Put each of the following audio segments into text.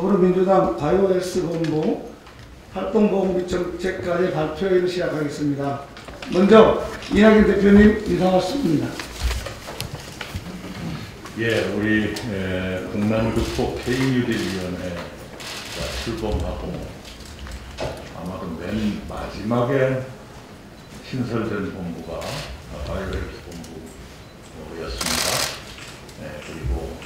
더불어민주당 바이오헬스본부 활동보험 및 정책과제 발표회를 시작하겠습니다. 먼저 이낙연 대표님 인사 말씀입니다. 예, 우리 국난극복 K뉴딜위원회가 출범하고 아마도 맨 마지막에 신설된 본부가 바이오헬스 본부였습니다. 그리고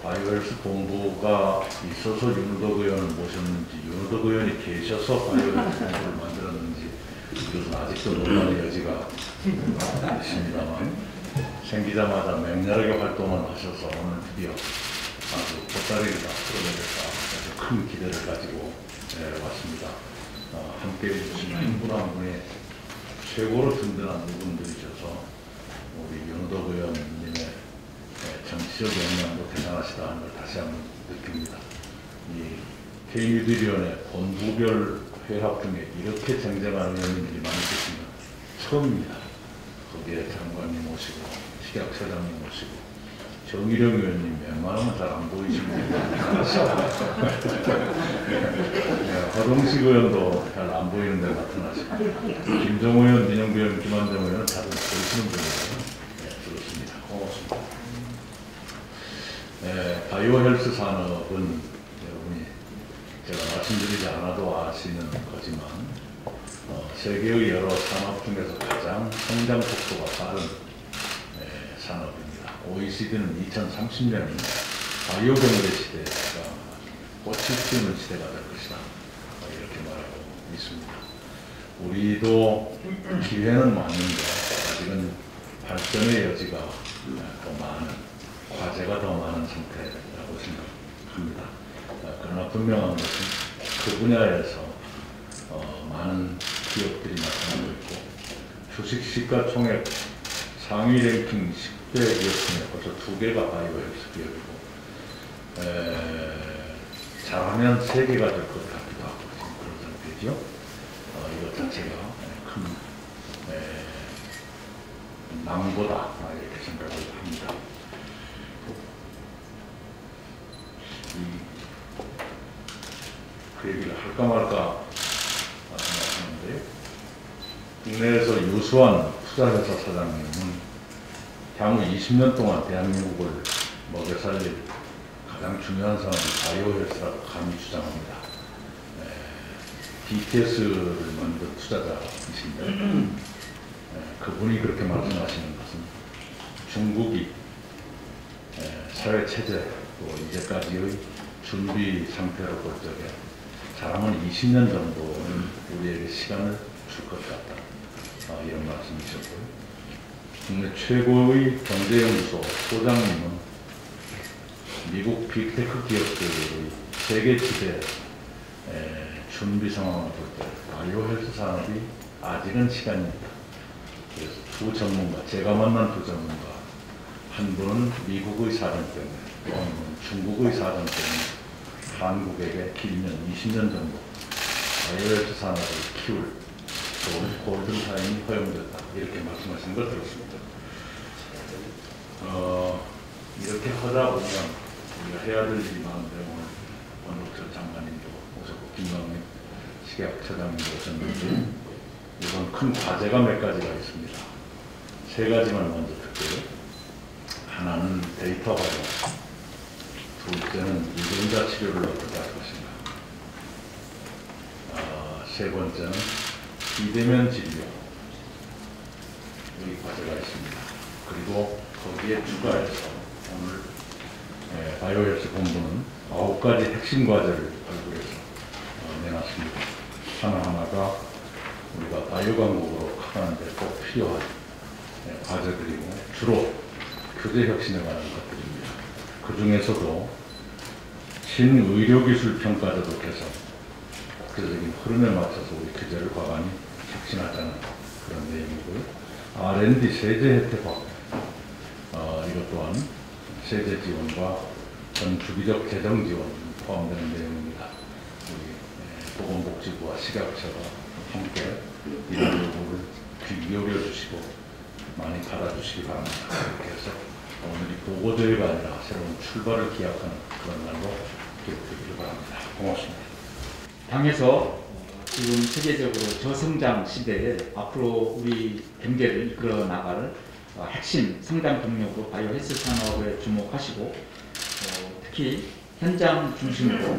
바이오헬스 본부가 있어서 윤호덕 의원을 모셨는지, 윤호덕 의원이 계셔서 바이오헬스 본부를 만들었는지 이것은 아직도 논란의 여지가 있습니다만, 생기자마자 맹렬하게 활동을 하셔서 오늘 드디어 아주 보따리를 다 풀어내겠다, 아주 큰 기대를 가지고 왔습니다. 함께 해주신 한 분 한 분이 최고로 든든한 분들이셔서 우리 윤호덕 의원님의 정치적 역량도 대단하시다 하는 걸 다시 한번 느낍니다. 이 K뉴딜위원회 본부별 회합 중에 이렇게 쟁쟁한 의원님들이 많이 계시면 처음입니다. 거기에 장관님 오시고 식약처장님 오시고 정일영 의원님 웬만하면 잘 안 보이십니다. 허동식 의원도 잘 안 보이는데 나타나시고 김정우 의원, 민영구 의원, 김한정 의원은 잘 보이시는 분이에요. 그렇습니다. 고맙습니다. 바이오헬스 산업은 여러분이 제가 말씀드리지 않아도 아시는 거지만 세계의 여러 산업 중에서 가장 성장 속도가 빠른 산업입니다. OECD는 2030년에 바이오 경제 시대가 꽃이 피우는 시대가 될 것이다, 이렇게 말하고 있습니다. 우리도 기회는 많은데 아직은 발전의 여지가 더 많은, 과제가 더 많은 상태라고 생각합니다. 그러나 분명한 것은 그 분야에서 많은 기업들이 나타나고 있고, 주식 시가총액 상위 랭킹 10대 기업 중에 벌써 2개가 바이오헬스 기업이고, 잘하면 3개가 될 것 같기도 하고 지금 그런 상태죠. 이것 자체가 큰 낭보다, 이렇게 생각을 합니다. 그 얘기를 할까 말까 생각하는데, 국내에서 유수한 투자회사 사장님은 향후 20년 동안 대한민국을 먹여 살릴 가장 중요한 산업이 바이오헬스라고 감히 주장합니다. BTS를 만든 투자자이신데 그분이 그렇게 말씀하시는 것은 중국이 사회 체제 또 이제까지의 준비 상태로 볼 적에 잘하면 20년 정도는 우리에게 시간을 줄 것 같다, 이런 말씀이셨고요. 국내 최고의 경제연구소 소장님은 미국 빅테크 기업들의 세계 지대 준비 상황을 볼 때 바이오헬스 산업이 아직은 시간입니다. 그래서 두 전문가, 제가 만난 두 전문가, 한 분은 미국의 사정 때문에, 또 한 분은 중국의 사정 때문에 한국에게 길면 20년 정도 바이오헬스 산업을 키울 좋은 골든타임이 허용됐다, 이렇게 말씀하신 걸 들었습니다. 이렇게 하다 보면 우리가 해야 될 일이 많은데, 오늘 원록철 장관님도 오셨고 김광림 식약처장님도 오셨는데, 이건 큰 과제가 몇 가지가 있습니다. 3가지만 먼저 듣고요. 하나는 데이터 활용, 둘째는 유전자 치료를 어떻게 할 것인가, 세 번째는 비대면 진료, 이 과제가 있습니다. 그리고 거기에 추가해서 오늘 바이오헬스 본부는 9가지 핵심 과제를 발표해서 내놨습니다. 하나하나가 우리가 바이오 강국으로 가는데 꼭 필요한 과제들이고, 주로 교제 혁신에 관한 것들입니다. 그 중에서도 신의료기술 평가제도 개선, 국제적인 흐름에 맞춰서 우리 규제를 과감히 혁신하자는 그런 내용이고요. R&D 세제 혜택 확대, 이것 또한 세제 지원과 전 주기적 재정 지원 포함되는 내용입니다. 우리 보건복지부와 식약처가 함께 이런 요구를 귀 기울여 주시고 많이 받아주시기 바랍니다. 이렇게 해서 오늘이 보고대회가 아니라 새로운 출발을 기약하는 그런 날로 기록되기를 바랍니다. 고맙습니다. 당에서 지금 세계적으로 저성장 시대에 앞으로 우리 경제를 이끌어 나갈 핵심 성장 동력으로 바이오 헬스 산업에 주목하시고 특히 현장 중심으로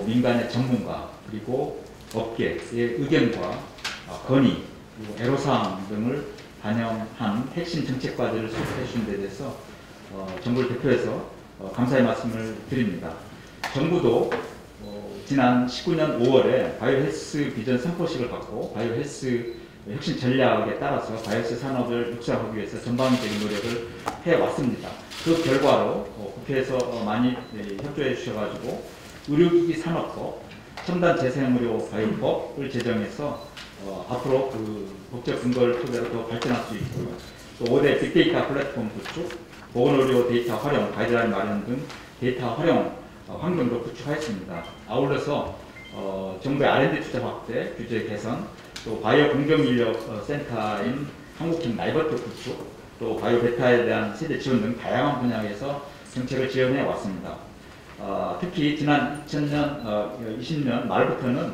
민간의 전문가 그리고 업계의 의견과 건의, 그리고 애로사항 등을 반영한 핵심 정책 과제를 수립해 주신 데 대해서 정부를 대표해서 감사의 말씀을 드립니다. 정부도 지난 19년 5월에 바이오 헬스 비전 선포식을 갖고 바이오 헬스 혁신 전략에 따라서 바이오 헬스 산업을 육성하기 위해서 전방위적인 노력을 해왔습니다. 그 결과로 국회에서 많이 협조해 주셔가지고 의료기기 산업법, 첨단 재생의료 바이오법을 제정해서 앞으로 그 법적 근거를 토대로 더 발전할 수 있고요. 또 5대 빅데이터 플랫폼 구축, 보건의료 데이터 활용, 가이드라인 마련 등 데이터 활용 환경도 구축하였습니다. 아울러서 정부의 R&D 투자 확대, 규제 개선, 또 바이오 공정인력 센터인 한국팀 나이버트 구축, 또 바이오 베타에 대한 세대 지원 등 다양한 분야에서 정책을 지원해 왔습니다. 특히 지난 2020년 말부터는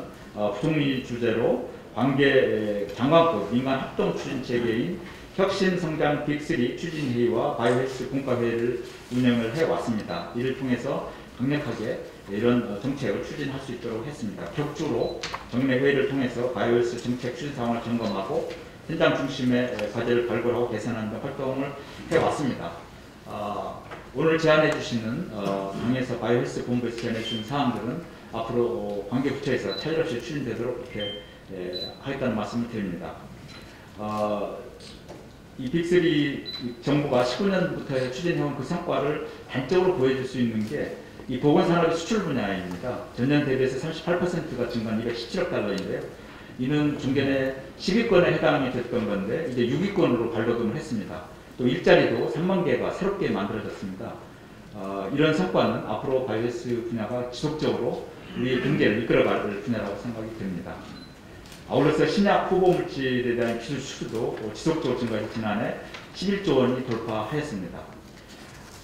부총리 주재로 관계 장관급 민간 합동 추진 체계인 혁신성장 빅3 추진회의와 바이오헬스 분과회의를 운영을 해왔습니다. 이를 통해서 강력하게 이런 정책을 추진할 수 있도록 했습니다. 격주로 정례 회의를 통해서 바이오헬스 정책 추진 상황을 점검하고 현장 중심의 과제를 발굴하고 개선하는 등 활동을 해왔습니다. 오늘 제안해 주시는 당에서 바이오헬스 본부에서 제안해 주신 사항들은 앞으로 관계부처에서 차질 없이 추진되도록 이렇게 하겠다는 말씀을 드립니다. 이 빅3 정부가 19년부터 추진해온 그 성과를 단적으로 보여줄 수 있는 게 이 보건산업의 수출 분야입니다. 전년 대비해서 38%가 증가한 217억 달러인데요. 이는 중견의 10위권에 해당이 됐던 건데 이제 6위권으로 발돋움을 했습니다. 또 일자리도 3만 개가 새롭게 만들어졌습니다. 이런 성과는 앞으로 바이오헬스 분야가 지속적으로 우리 경제를 이끌어갈 분야라고 생각이 됩니다. 아울러서 신약 후보 물질에 대한 기술 수주도 지속적으로 증가해서 지난해 11조 원이 돌파하였습니다.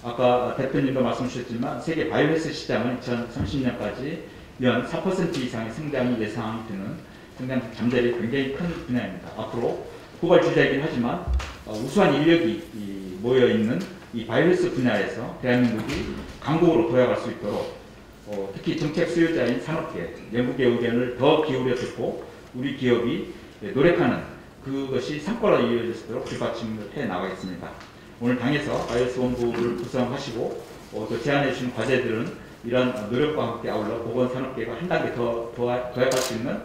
아까 대표님도 말씀 주셨지만 세계 바이오헬스 시장은 2030년까지 연 4% 이상의 성장이 예상이 되는 성장 잠재력이 굉장히 큰 분야입니다. 앞으로 후발주자이긴 하지만 우수한 인력이 모여있는 이 바이오헬스 분야에서 대한민국이 강국으로 도약할 수 있도록 특히 정책 수요자인 산업계, 연구계 의견을 더 기울여 듣고 우리 기업이 노력하는 그것이 성과로 이어질 수 있도록 뒷받침을 해 나가겠습니다. 오늘 당에서 바이오헬스 본부를 구성하시고 또 제안해 주신 과제들은 이런 노력과 함께 아울러 보건산업계가 한 단계 더 도약할 수 있는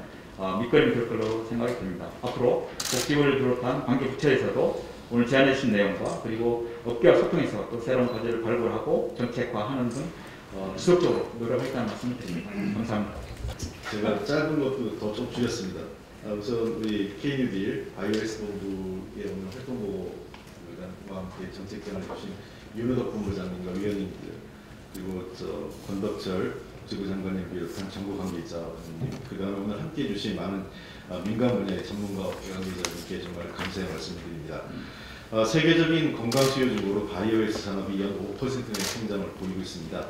밑거름이 될 걸로 생각이 듭니다. 앞으로 복지부를 비롯한 관계부처에서도 오늘 제안해 주신 내용과 그리고 업계와 소통해서 또 새로운 과제를 발굴하고 정책화하는 등 지속적으로 노력하겠다는 말씀을 드립니다. 감사합니다. 제가 짧은 것도 더 좀 줄였습니다. 우선 우리 K-뉴딜 바이오헬스 본부의 오늘 활동보고와 함께 정책 제안을 해주신 윤호덕 본부장님과 위원님들 그리고 권덕철 복지부 장관님 비롯한 정부 관계자님 그다음에 오늘 함께 해주신 많은 민간 분야의 전문가 관계자분께 정말 감사의 말씀을 드립니다. 세계적인 건강 수요적으로 바이오헬스 산업이 연 5%의 성장을 보이고 있습니다.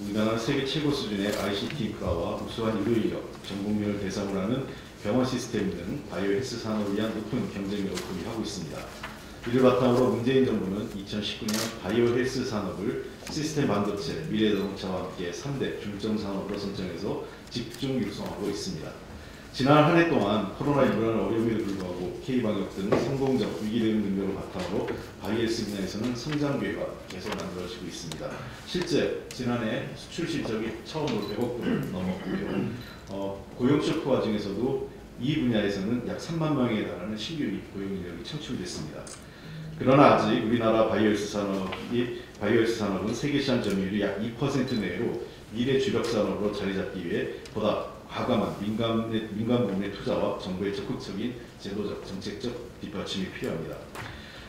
우리나라는 세계 최고 수준의 ICT 인프라와 우수한 의료인력, 전 국민을 대상으로 하는 병원 시스템 등 바이오헬스 산업을 위한 높은 경쟁력을 보유하고 있습니다. 이를 바탕으로 문재인 정부는 2019년 바이오헬스 산업을 시스템 반도체, 미래자동차와 함께 3대 중점 산업으로 선정해서 집중 육성하고 있습니다. 지난 한 해 동안 코로나19라는 어려움에도 불구하고 K방역 등 성공적 위기 대응 능력을 바탕으로 바이오헬스 분야에서는 성장 기회가 계속 만들어지고 있습니다. 실제 지난해 수출 실적이 처음으로 100억 불을 넘었고요. 고용 쇼크 와중에서도 이 분야에서는 약 3만 명에 달하는 신규 고용 인력이 창출됐습니다. 그러나 아직 우리나라 바이오헬스 산업은 세계 시장 점유율이 약 2% 내외로 미래 주력 산업으로 자리 잡기 위해 보다 과감한 민간 부문의 투자와 정부의 적극적인 제도적, 정책적 뒷받침이 필요합니다.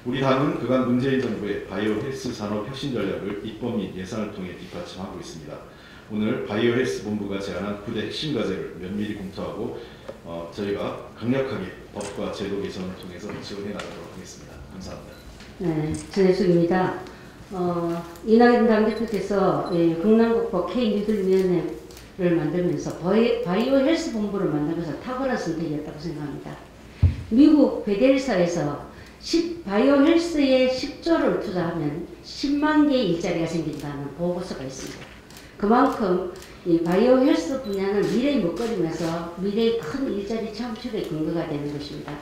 우리 당은 그간 문재인 정부의 바이오헬스 산업 혁신 전략을 입법 및 예산을 통해 뒷받침하고 있습니다. 오늘 바이오헬스 본부가 제안한 9대 핵심 과제를 면밀히 검토하고 저희가 강력하게 법과 제도 개선을 통해서 지원해 나가도록 하겠습니다. 감사합니다. 네, 전혜숙입니다. 이낙연 당대표께서 강남북도 K뉴딜위원회를 만들면서 바이오 헬스 본부를 만들면서 탁월한 선택이었다고 생각합니다. 미국 베델사에서 바이오 헬스에 10조를 투자하면 10만 개의 일자리가 생긴다는 보고서가 있습니다. 그만큼 이 바이오 헬스 분야는 미래의 먹거리면서 미래의 큰 일자리 창출의 근거가 되는 것입니다.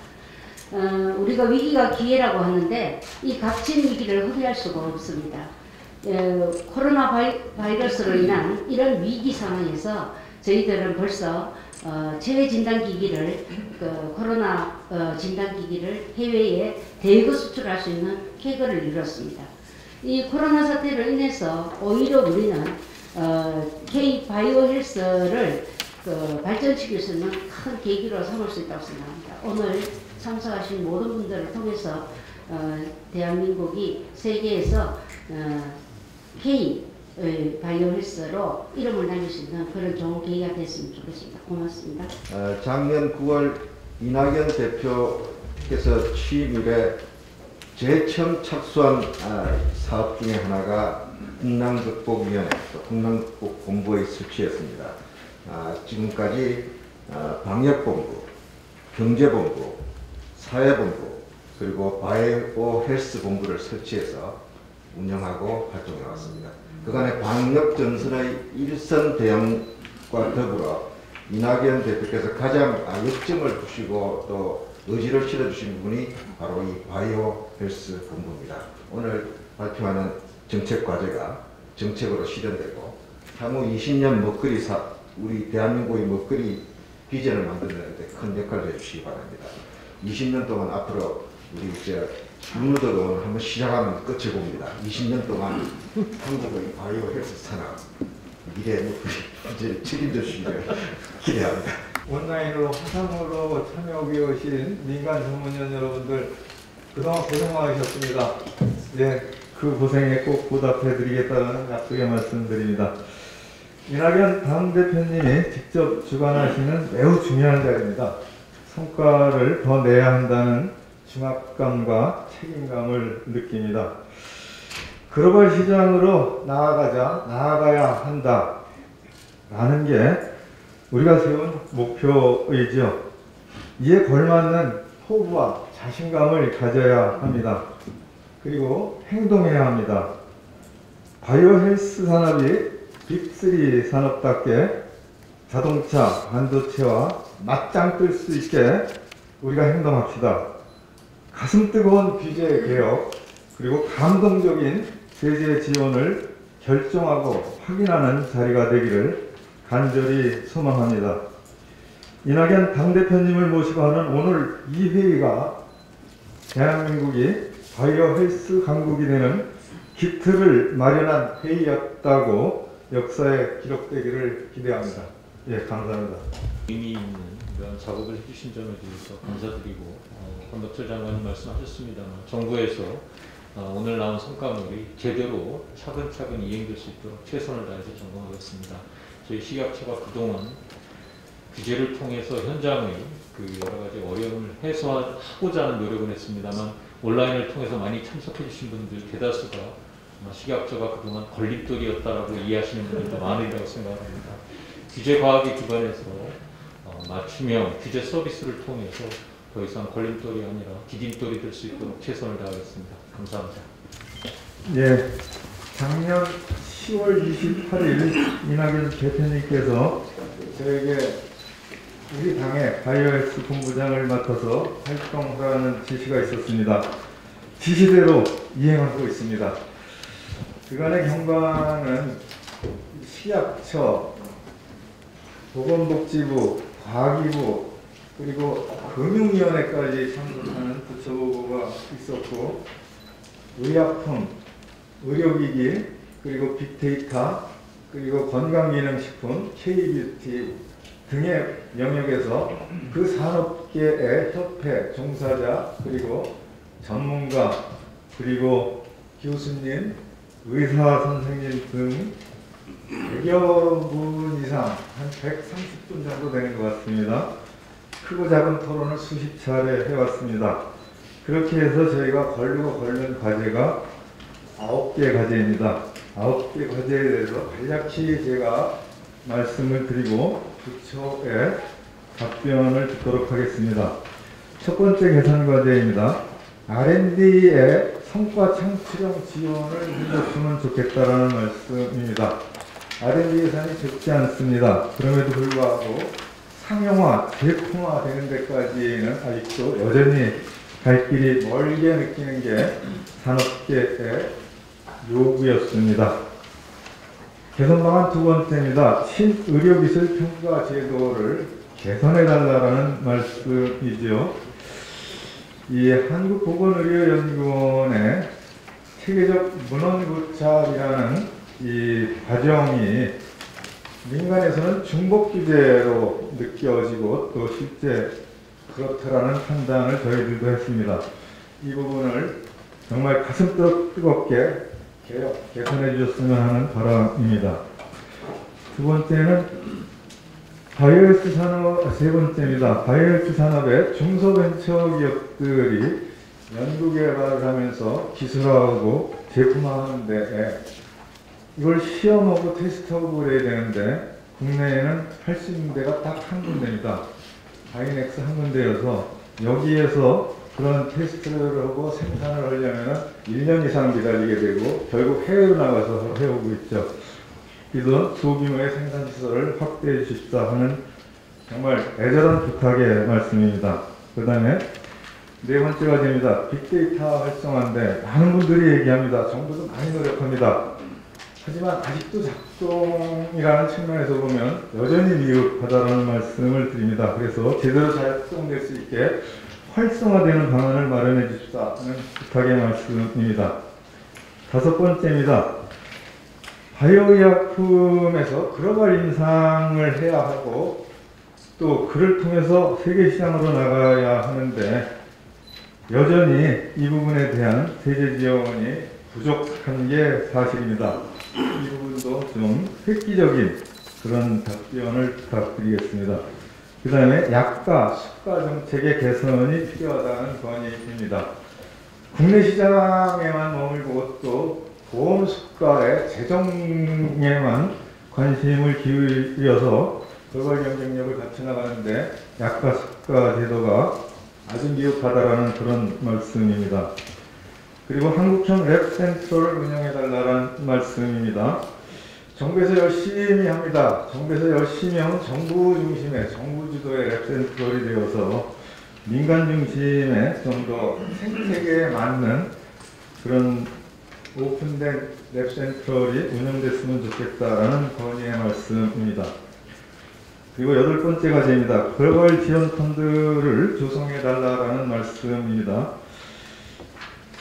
우리가 위기가 기회라고 하는데 이 닥친 위기를 허비할 수가 없습니다. 코로나 바이러스로 인한 이런 위기 상황에서 저희들은 벌써 체외 진단기기를 코로나 진단기기를 해외에 대거 수출할 수 있는 쾌거를 이뤘습니다. 이 코로나 사태로 인해서 오히려 우리는 K 바이오 헬스를 발전시킬 수 있는 큰 계기로 삼을 수 있다고 생각합니다. 오늘 참석하신 모든 분들을 통해서 대한민국이 세계에서 K 바이오 헬스로 이름을 날릴 수 있는 그런 좋은 계기가 됐으면 좋겠습니다. 고맙습니다. 작년 9월 이낙연 대표께서 취임 이래 제일 처음 착수한 사업 중에 하나가 국난극복위원회, 국난극복본부의 설치였습니다. 지금까지 방역본부, 경제본부, 사회본부, 그리고 바이오 헬스 본부를 설치해서 운영하고 활동해 왔습니다. 그간의 방역 전선의 일선 대응과 더불어 이낙연 대표께서 가장 역점을 두시고 또 의지를 실어주신 분이 바로 이 바이오 헬스 본부입니다. 오늘 발표하는 정책 과제가 정책으로 실현되고 향후 20년 먹거리 우리 대한민국의 먹거리 비전을 만드는데 큰 역할을 해주시기 바랍니다. 20년 동안 앞으로 우리 유무도로 한번 시작하면 끝을 봅니다. 20년 동안 한국의 바이오 헬스 산업 미래 먹거리 책임져 주시기를 기대합니다. 온라인으로 화상으로 참여하게 오신 민간 전문위원 여러분들 그동안 고생 많으셨습니다. 네, 그 고생에 꼭 보답해 드리겠다는 약속의 말씀드립니다. 이낙연 당대표님이 직접 주관하시는 매우 중요한 자리입니다. 성과를 더 내야 한다는 중압감과 책임감을 느낍니다. 글로벌 시장으로 나아가야 한다 라는 게 우리가 세운 목표이죠. 이에 걸맞는 포부와 자신감을 가져야 합니다. 그리고 행동해야 합니다. 바이오 헬스 산업이 빅3 산업답게 자동차, 반도체와 맞짱 뜰 수 있게 우리가 행동합시다. 가슴 뜨거운 규제 개혁, 그리고 감동적인 제재 지원을 결정하고 확인하는 자리가 되기를 간절히 소망합니다. 이낙연 당대표님을 모시고 하는 오늘 이 회의가 대한민국이 바이오 헬스 강국이 되는 기틀을 마련한 회의였다고 역사에 기록되기를 기대합니다. 예, 감사합니다. 의미 있는 이런 작업을 해주신 점에 대해서 감사드리고 권덕철 장관님 말씀하셨습니다만 정부에서 오늘 나온 성과물이 제대로 차근차근 이행될 수 있도록 최선을 다해서 점검하겠습니다. 저희 식약처가 그동안 규제를 통해서 현장의 여러 가지 어려움을 해소하고자 하는 노력은 했습니다만 온라인을 통해서 많이 참석해 주신 분들 대다수가 식약처가 그동안 걸림돌이었다라고 이해하시는 분들도 많으리라고 생각합니다. 규제 과학에 기반해서 맞춤형 규제 서비스를 통해서 더 이상 걸림돌이 아니라 디딤돌이 될 수 있도록 최선을 다하겠습니다. 감사합니다. 예, 작년 10월 28일 이낙연 대표님께서 저에게 우리 당의 바이오헬스 본부장을 맡아서 활동하라는 지시가 있었습니다. 지시대로 이행하고 있습니다. 그간의 경과는 식약처, 보건복지부, 과기부, 그리고 금융위원회까지 참석하는 부처보고가 있었고 의약품, 의료기기, 그리고 빅데이터, 그리고 건강기능식품, K뷰티 등의 영역에서 그 산업계의 협회, 종사자, 그리고 전문가, 그리고 교수님, 의사 선생님 등 100여 분 이상, 한 130분 정도 되는 것 같습니다. 크고 작은 토론을 수십 차례 해왔습니다. 그렇게 해서 저희가 걸른 과제가 9개 과제입니다. 9개 과제에 대해서 간략히 제가 말씀을 드리고 부처의 답변을 듣도록 하겠습니다. 첫 번째 개선 과제입니다. R&D의 성과 창출형 지원을 해줬으면 좋겠다라는 말씀입니다. R&D 예산이 적지 않습니다. 그럼에도 불구하고 상용화, 제품화 되는 데까지는 아직도 여전히 갈 길이 멀게 느끼는 게 산업계의 요구였습니다. 개선 방안 두 번째입니다. 신의료기술 평가 제도를 개선해달라는 말씀이죠. 이 한국보건의료연구원의 체계적 문헌고찰이라는 이 과정이 민간에서는 중복 규제로 느껴지고 또 실제 그렇다라는 판단을 저희들도 했습니다. 이 부분을 정말 가슴 뜨겁게 개선해 주셨으면 하는 바람입니다. 두 번째는 바이오헬스 산업, 세 번째입니다. 바이오헬스 산업의 중소벤처기업들이 연구개발을 하면서 기술화하고 제품화하는 데 이걸 시험하고 테스트하고 그래야 되는데 국내에는 할 수 있는 데가 딱 한 군데입니다. 바이넥스 한 군데여서 여기에서 그런 테스트를 하고 생산을 하려면 1년 이상 기다리게 되고 결국 해외로 나가서 해오고 있죠. 그래서 소규모의 생산시설을 확대해 주십사 하는 정말 애절한 부탁의 말씀입니다. 그 다음에 네 번째 과제입니다. 빅데이터 활성화인데 많은 분들이 얘기합니다. 정부도 많이 노력합니다. 하지만 아직도 작동이라는 측면에서 보면 여전히 미흡하다는 말씀을 드립니다. 그래서 제대로 잘 활동될 수 있게 활성화되는 방안을 마련해 주십사 하는 부탁의 말씀입니다. 다섯 번째입니다. 바이오의약품에서 글로벌 인상을 해야 하고 또 그를 통해서 세계 시장으로 나가야 하는데 여전히 이 부분에 대한 세제 지원이 부족한 게 사실입니다. 이 부분도 좀 획기적인 그런 답변을 부탁드리겠습니다. 그 다음에 약가, 수가 정책의 개선이 필요하다는 건의입니다. 국내 시장에만 머물고 또 보험 수가의 재정에만 관심을 기울여서 글로벌 경쟁력을 갖춰나가는데 약가, 수가 제도가 아주 미흡하다라는 그런 말씀입니다. 그리고 한국형 랩센터를 운영해달라는 말씀입니다. 정부에서 열심히 합니다. 정부에서 열심히 하면 정부 중심의, 정부 주도의 랩센터이 되어서 민간 중심의 좀 더 생태계에 맞는 그런 오픈된 랩센터이 운영됐으면 좋겠다라는 건의의 말씀입니다. 그리고 여덟 번째 과제입니다. 글로벌 지원 펀드를 조성해달라는 말씀입니다.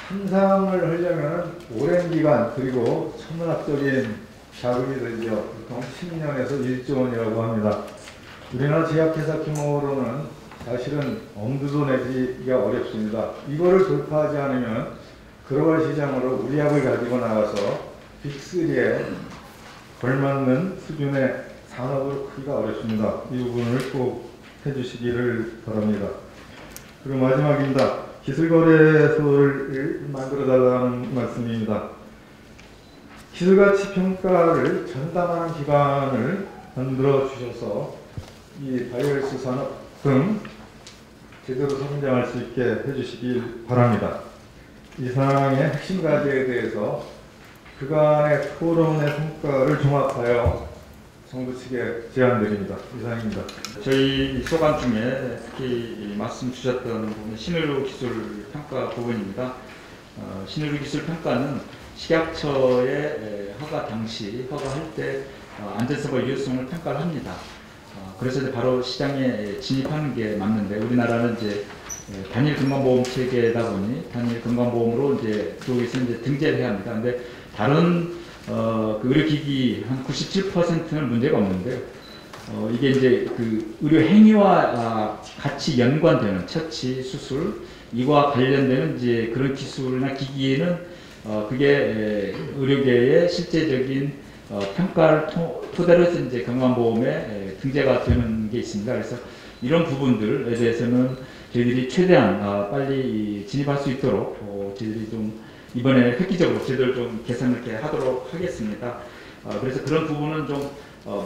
상상을 하려면 오랜 기간 그리고 천문학적인 자금이 들죠. 보통 10년에서 1조 원이라고 합니다. 우리나라 제약회사 규모로는 사실은 엄두도 내기가 어렵습니다. 이거를 돌파하지 않으면 글로벌 시장으로 우리 약을 가지고 나가서 빅3에 걸맞는 수준의 산업으로 크기가 어렵습니다. 이 부분을 꼭 해주시기를 바랍니다. 그리고 마지막입니다. 기술거래소를 만들어달라는 말씀입니다. 기술가치 평가를 전담하는 기관을 만들어 주셔서 이 바이오헬스 산업 등 제대로 성장할 수 있게 해주시길 바랍니다. 이상의 핵심 과제에 대해서 그간의 토론의 성과를 종합하여 정부 측에 제안드립니다. 이상입니다. 저희 소관 중에 특히 말씀 주셨던 부분 신의료 기술 평가 부분입니다. 신의료 기술 평가는 식약처의 허가 당시 허가할 때 안전성과 유효성을 평가를 합니다. 그래서 이제 바로 시장에 진입하는 게 맞는데 우리나라는 이제 단일 건강보험 체계다 보니 단일 건강보험으로 이제 그쪽에서 이제 등재를 해야 합니다. 근데 다른 그 의료기기 한 97%는 문제가 없는데요. 이게 이제 그 의료 행위와 같이 연관되는 처치, 수술 이와 관련되는 이제 그런 기술이나 기기에는 그게 의료계의 실제적인 평가를 토대로 해서 이제 건강보험에 등재가 되는 게 있습니다. 그래서 이런 부분들에 대해서는 저희들이 최대한 빨리 진입할 수 있도록 저희들이 좀 이번에 획기적으로 제대로 좀 개선 있게 하도록 하겠습니다. 그래서 그런 부분은 좀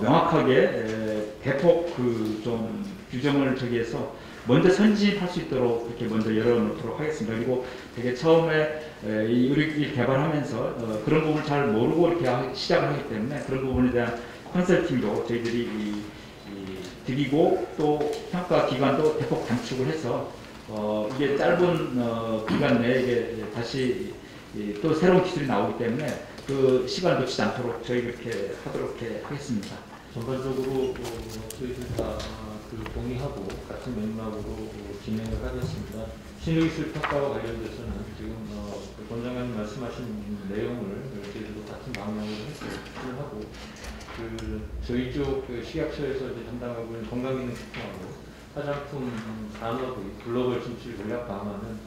명확하게 대폭 좀 규정을 저기해서 먼저 선진할 수 있도록 그렇게 먼저 열어놓도록 하겠습니다. 그리고 되게 처음에 이 의료기기 개발하면서 그런 부분을 잘 모르고 이렇게 시작을 하기 때문에 그런 부분에 대한 컨설팅도 저희들이 드리고 또 평가 기간도 대폭 단축을 해서 이게 짧은 기간 내에 이게 다시 또 새로운 기술이 나오기 때문에 그 시간을 놓치지 않도록 저희 그렇게 하도록 하겠습니다. 전반적으로 저희들 다 동의하고 같은 맥락으로 진행을 하겠습니다. 신의기술 평가와 관련돼서는 지금 권장관님 말씀하신 내용을 저희들도 같은 방향으로 해서 하고 저희 쪽 식약처에서 이제 담당하고 있는 건강기능식품하고 화장품 산업의 글로벌 진출 전략 방안은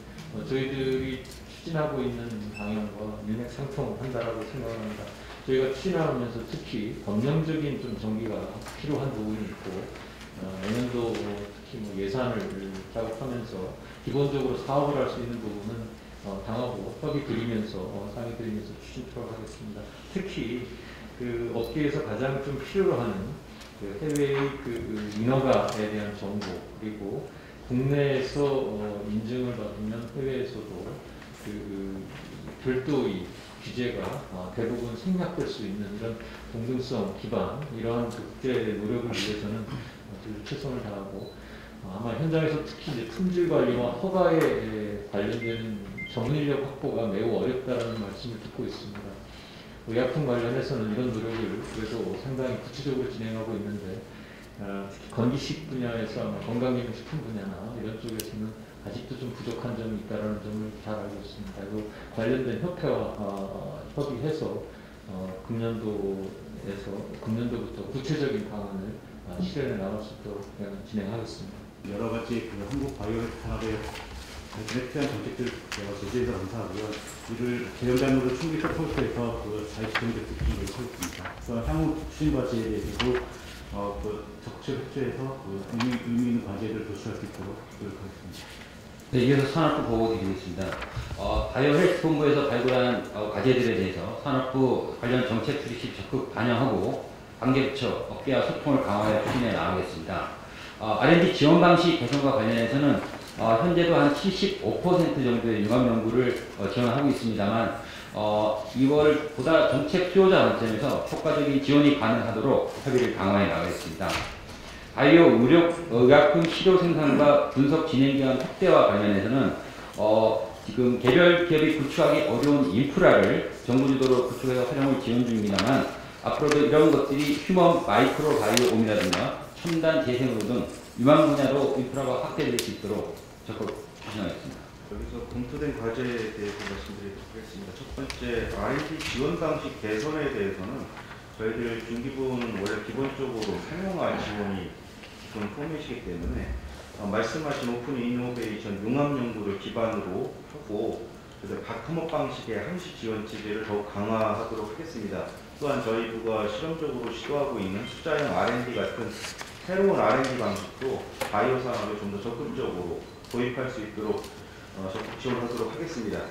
저희들이 추진하고 있는 방향과 일맥상통한다라고 생각합니다. 저희가 추진하면서 특히 법령적인 좀 정비가 필요한 부분이 있고 내년도 특히 예산을 작업하면서 기본적으로 사업을 할 수 있는 부분은 당하고 협의 드리면서 상의 드리면서 추진토록 하겠습니다. 특히 업계에서 가장 좀 필요로 하는 해외의 인허가에 대한 정보 그리고 국내에서 인증을 받으면 해외에서도 별도의 규제가 대부분 생략될 수 있는 이런 동등성 기반 이러한 국제 노력을 위해서는 최선을 다하고 아마 현장에서 특히 이제 품질 관리와 허가에 관련된 전문인력 확보가 매우 어렵다라는 말씀을 듣고 있습니다. 의약품 관련해서는 이런 노력을 그래도 상당히 구체적으로 진행하고 있는데 특히 건기식 분야에서 아마 건강기능식품 분야나 이런 쪽에서는 아직도 좀 부족한 점이 있다는 점을 잘 알고 있습니다. 그리고 관련된 협회와 협의해서 금년도부터 구체적인 방안을 실현해 나갈 수 있도록 진행하겠습니다. 여러 가지 한국 바이오 산업의 발전에 필요한 정책들 제시해서 감사하고요. 이를 재정장으로 충분히 서포트해서 자유시장적 특징을 세웠습니다. 또한 향후 추진 과제에 대해서도 적극적으로 협조해서 의미 있는 과제를 도출할 수 있도록 노력하겠습니다. 네, 이어서 산업부 보고 드리겠습니다. 바이오 헬스 본부에서 발굴한 과제들에 대해서 산업부 관련 정책 수립 시 적극 반영하고 관계부처, 업계와 소통을 강화해 추진해 나가겠습니다. R&D 지원 방식 개선과 관련해서는 현재도 한 75% 정도의 융합 연구를 지원하고 있습니다만 이걸 보다 정책 수요자 관점에서 효과적인 지원이 가능하도록 협의를 강화해 나가겠습니다. 바이오 의약품 시료 생산과 분석 진행 기간 확대와 관련해서는 지금 개별 기업이 구축하기 어려운 인프라를 정부 주도로 구축해서 활용을 지원 중입니다만 앞으로도 이런 것들이 휴먼 마이크로 바이오옴이라든가 첨단 재생으로 등 유망 분야로 인프라가 확대될 수 있도록 적극 추진하겠습니다. 여기서 검토된 과제에 대해서 말씀드리도록 하겠습니다. 첫 번째, R&D 지원 방식 개선에 대해서는 저희들 중기부는 원래 기본적으로 상용화 지원이 기본 포맷이기 때문에 말씀하신 오픈 이노베이션 융합 연구를 기반으로 하고 바텀업 방식의 항시 지원 체제를 더욱 강화하도록 하겠습니다. 또한 저희 부가 실험적으로 시도하고 있는 숫자형 R&D 같은 새로운 R&D 방식도 바이오 산업에 좀 더 적극적으로 도입할 수 있도록 적극 지원하도록 하겠습니다.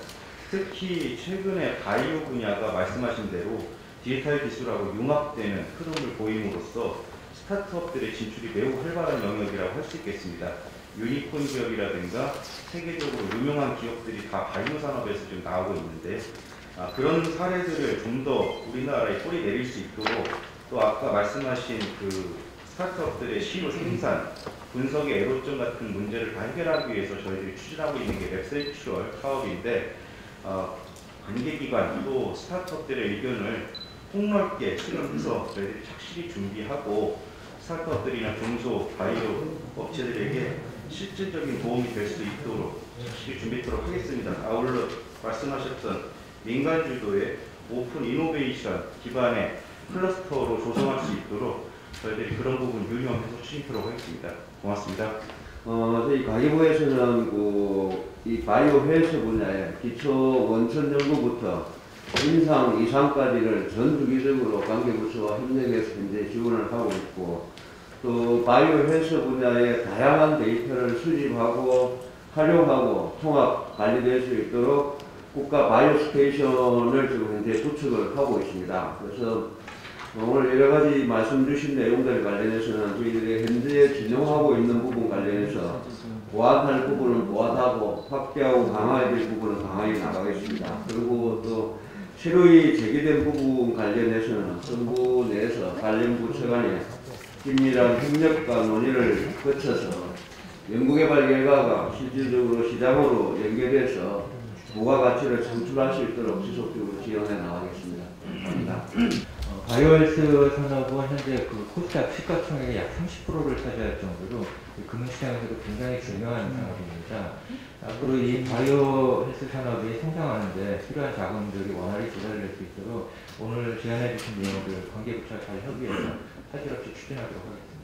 특히 최근에 바이오 분야가 말씀하신 대로 디지털 기술하고 융합되는 흐름을 보임으로써 스타트업들의 진출이 매우 활발한 영역이라고 할 수 있겠습니다. 유니콘 기업이라든가 세계적으로 유명한 기업들이 다 바이오 산업에서 지금 나오고 있는데 그런 사례들을 좀 더 우리나라에 뿌리 내릴 수 있도록 또 아까 말씀하신 스타트업들의 시료 생산, 분석의 애로점 같은 문제를 다 해결하기 위해서 저희들이 추진하고 있는 게 랩센츄얼 사업인데 관계기관 또 스타트업들의 의견을 폭넓게 수렴해서 저희들이 착실히 준비하고 스타트업들이나 중소 바이오 업체들에게 실질적인 도움이 될 수 있도록 착실히 준비하도록 하겠습니다. 아울러 말씀하셨던 민간 주도의 오픈 이노베이션 기반의 클러스터로 조성할 수 있도록 저희들이 그런 부분 유념해서 추진하도록 하겠습니다. 고맙습니다. 저희 가계부에서는 이 바이오 헬스 분야에 기초 원천 연구부터 임상 이상까지를 전 주기적으로 관계부처와 협력해서 현재 지원을 하고 있고 또 바이오 헬스 분야의 다양한 데이터를 수집하고 활용하고 통합 관리될 수 있도록 국가 바이오 스테이션을 지금 현재 구축을 하고 있습니다. 그래서 오늘 여러 가지 말씀 주신 내용들 관련해서는 저희들이 현재 진행하고 있는 부분 관련해서 보완할 부분은 보완하고 확대하고 강화해야 될 부분은 강화해 나가겠습니다. 그리고 또 새로이 제기된 부분 관련해서는 정부 내에서 관련 부처 간에 긴밀한 협력과 논의를 거쳐서 연구개발 결과가 실질적으로 시장으로 연계돼서 부가가치를 창출할 수 있도록 지속적으로 지원해 나가겠습니다. 감사합니다. 바이오헬스 산업은 현재 그 코스닥 시가총액의 약 30%를 차지할 정도로 금융시장에서도 굉장히 중요한 산업입니다. 앞으로 이 바이오헬스 산업이 성장하는데 필요한 자금들이 원활히 조달될 수 있도록 오늘 제안해 주신 내용들 관계부처와 잘 협의해서 사실 없이 추진하도록 하겠습니다.